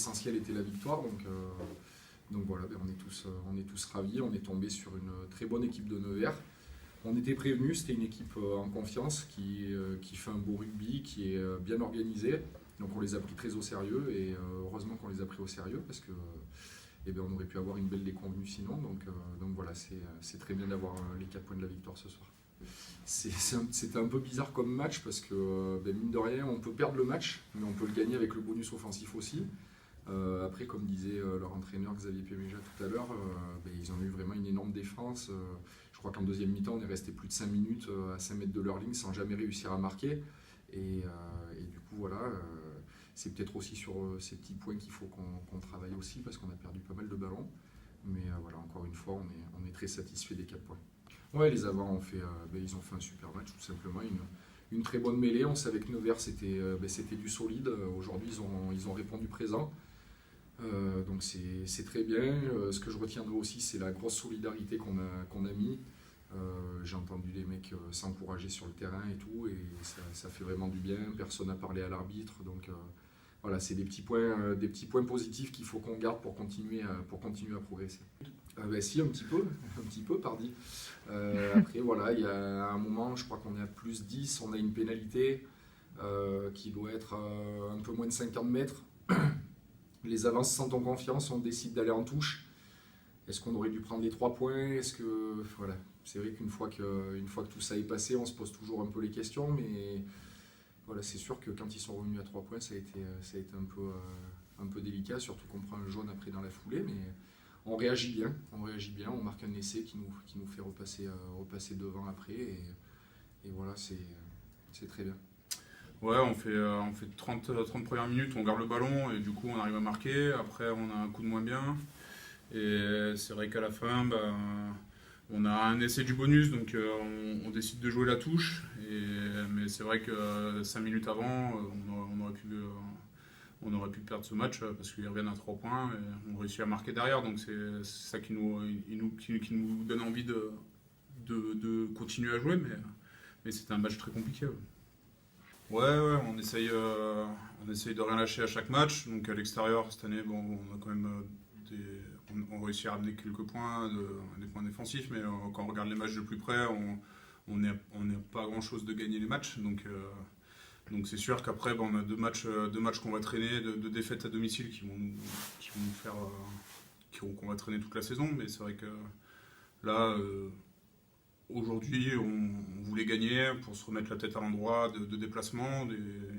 l'essentiel était la victoire. Donc voilà, on est tous ravis. On est tombé sur une très bonne équipe de Nevers. On était prévenus, c'était une équipe en confiance qui fait un beau rugby, qui est bien organisée. Donc on les a pris très au sérieux et heureusement qu'on les a pris au sérieux parce que on aurait pu avoir une belle déconvenue sinon. Donc voilà, c'est très bien d'avoir les 4 points de la victoire ce soir. C'était un peu bizarre comme match parce que mine de rien, on peut perdre le match, mais on peut le gagner avec le bonus offensif aussi. Après, comme disait leur entraîneur Xavier Péméja tout à l'heure, ils ont eu vraiment une énorme défense. Je crois qu'en deuxième mi-temps, on est resté plus de 5 minutes à 5 mètres de leur ligne sans jamais réussir à marquer. Et du coup, voilà, c'est peut-être aussi sur ces petits points qu'il faut qu'on travaille aussi parce qu'on a perdu pas mal de ballons. Mais voilà, encore une fois, on est très satisfait des 4 points. Ouais, les avants ils ont fait un super match, tout simplement. Une très bonne mêlée. On savait que Nevers, c'était du solide. Aujourd'hui, ils ont répondu présent. Donc c'est très bien. Ce que je retiendrai aussi, c'est la grosse solidarité qu'on a mis. J'ai entendu les mecs s'encourager sur le terrain et tout, et ça fait vraiment du bien. Personne n'a parlé à l'arbitre, donc voilà, c'est des petits points positifs qu'il faut qu'on garde pour continuer à progresser. Si, un petit peu, pardi. Après, voilà, il y a un moment, je crois qu'on est à plus 10, on a une pénalité qui doit être un peu moins de 50 mètres. Les avances sentent en confiance, on décide d'aller en touche. Est-ce qu'on aurait dû prendre les 3 points? Voilà. C'est vrai qu'une fois que tout ça est passé, on se pose toujours un peu les questions, mais voilà, c'est sûr que quand ils sont revenus à 3 points, ça a été un peu délicat, surtout qu'on prend un jaune après dans la foulée, mais on réagit bien, on marque un essai qui nous fait repasser devant après, et voilà, c'est très bien. Ouais, on fait 30 premières minutes, on garde le ballon et du coup on arrive à marquer. Après on a un coup de moins bien. Et c'est vrai qu'à la fin, on a un essai du bonus, donc on décide de jouer la touche. Mais c'est vrai que 5 minutes avant, on aurait pu perdre ce match parce qu'ils reviennent à 3 points et on réussit à marquer derrière. Donc c'est ça qui nous donne envie de continuer à jouer. Mais c'était un match très compliqué. Ouais, on essaye de rien lâcher à chaque match. Donc à l'extérieur, cette année, on a quand même on réussit à ramener quelques points, des points défensifs, mais quand on regarde les matchs de plus près, on n'est pas à grand chose de gagner les matchs. Donc c'est sûr qu'après, on a deux matchs qu'on va traîner, deux défaites à domicile qui vont nous faire qu'on va traîner toute la saison. Mais c'est vrai que là, aujourd'hui, on voulait gagner pour se remettre la tête à l'endroit de déplacement.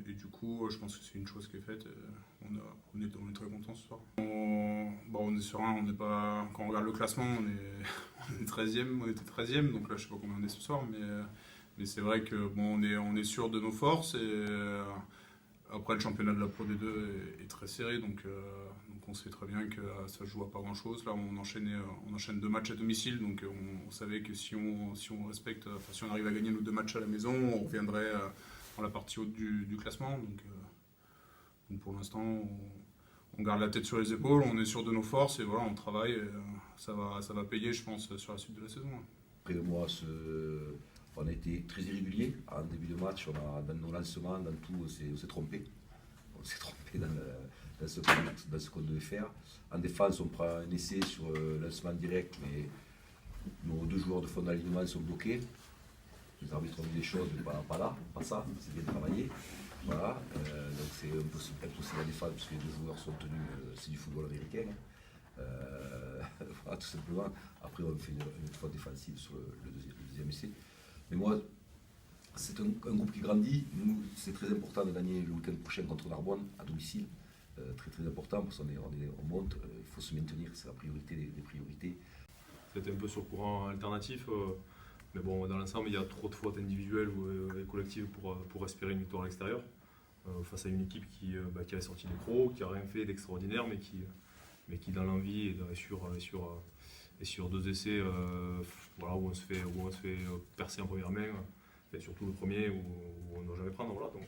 Et du coup, je pense que c'est une chose qui est faite. On est très contents ce soir. On est serein, on n'est pas. Quand on regarde le classement, on est 13e, on était 13e, donc là je sais pas combien on est ce soir, mais c'est vrai que on est sûr de nos forces et après le championnat de la Pro D2 est très serré, donc on sait très bien que ça joue à pas grand chose. Là on enchaîne 2 matchs à domicile, donc on savait que si on respecte, si on arrive à gagner nos 2 matchs à la maison, on reviendrait dans la partie haute du classement. Donc pour l'instant, on garde la tête sur les épaules, on est sûr de nos forces et voilà, on travaille. Et ça va payer, je pense, sur la suite de la saison. Après moi, on a été très irrégulier en début de match. Dans nos lancements, dans tout, on s'est trompé. On s'est trompé dans ce qu'on devait faire. En défense, on prend un essai sur le lancement direct, mais nos 2 joueurs de fond d'alignement sont bloqués. Les arbitres ont vu des choses, mais pas ça, c'est bien travaillé. Voilà, donc c'est impossible à défendre parce que les 2 joueurs sont tenus, c'est du football américain. Voilà, tout simplement. Après, on fait une faute défensive sur le deuxième essai. Mais moi, c'est un groupe qui grandit. Nous, c'est très important de gagner le week-end prochain contre Narbonne à domicile. Très très important parce qu'on monte, il faut se maintenir, c'est la priorité des priorités. C'était un peu sur courant alternatif. Mais bon, dans l'ensemble, il y a trop de fautes individuelles et collectives pour espérer une victoire à l'extérieur. Face à une équipe qui avait sorti des crocs, qui n'a rien fait d'extraordinaire, mais qui dans l'envie et sur 2 essais où on se fait percer en première main, et surtout le premier où on ne doit jamais prendre. Voilà, donc